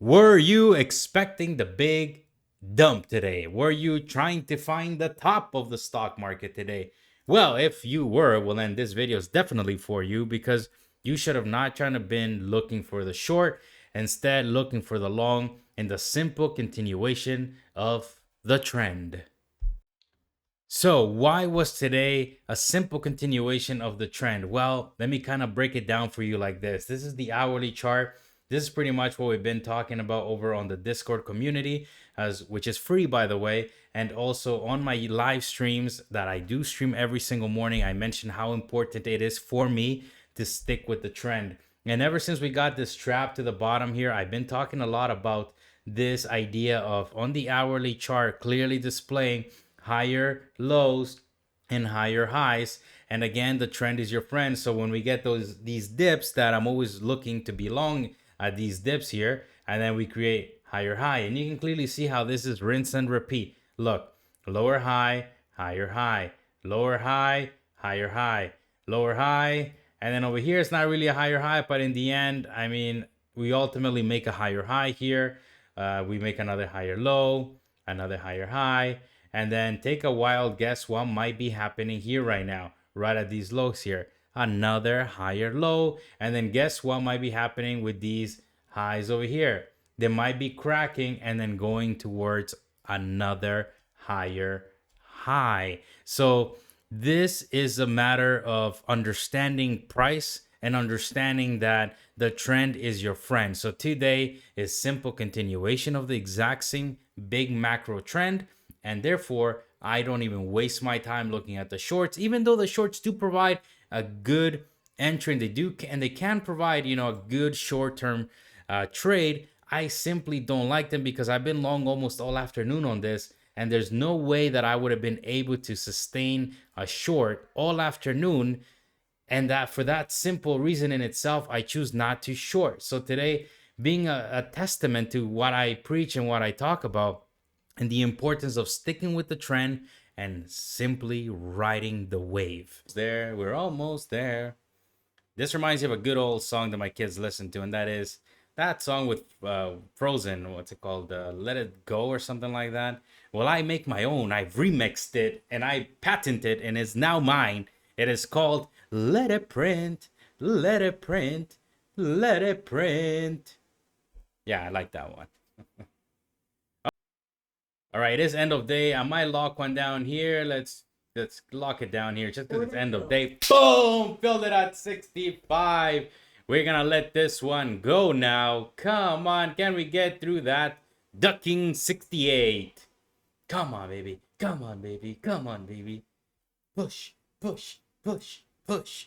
Were you expecting the big dump today? Were you trying to find the top of the stock market today? Well, if you were, well then this video is definitely for you because you should have not trying to been looking for the short, instead looking for the long and the simple continuation of the trend. So, why was today a simple continuation of the trend? Well, let me kind of break it down for you like this. This is the hourly chart. This is pretty much what we've been talking about over on the Discord community, which is free by the way, and also on my live streams that I do stream every single morning. I mentioned how important it is for me to stick with the trend. And ever since we got this trap to the bottom here, I've been talking a lot about this idea of on the hourly chart clearly displaying higher lows and higher highs. And again, the trend is your friend. So when we get these dips, that I'm always looking to be long at these dips here, and then we create higher high, and you can clearly see how this is rinse and repeat. Look, lower high, higher high, lower high, higher high, lower high, and then over here it's not really a higher high, but in the end, I mean, we ultimately make a higher high here. We make another higher low, another higher high, and then take a wild guess what might be happening here right now, right at these lows here. Another higher low, and then guess what might be happening with these highs over here. They might be cracking and then going towards another higher high. So this is a matter of understanding price and understanding that the trend is your friend. So today is simple continuation of the exact same big macro trend, and therefore I don't even waste my time looking at the shorts, even though the shorts do provide a good entry and they can provide a good short-term trade. I simply don't like them because I've been long almost all afternoon on this, and there's no way that I would have been able to sustain a short all afternoon. And that for that simple reason in itself, I choose not to short. So today, being a testament to what I preach and what I talk about, and the importance of sticking with the trend and simply riding the wave. There, we're almost there. This reminds me of a good old song that my kids listen to, and that is that song with Frozen. What's it called? Let It Go or something like that. Well, I make my own. I've remixed it and I patented it, and it's now mine. It is called Let It Print, Let It Print, Let It Print. Yeah, I like that one. All right, it is end of day. I might lock one down here. Let's lock it down here just because it's end of day. Boom! Filled it at 65. We're gonna let this one go now. Come on, can we get through that? Ducking 68. Come on, baby. Come on, baby. Come on, baby. Push, push, push, push.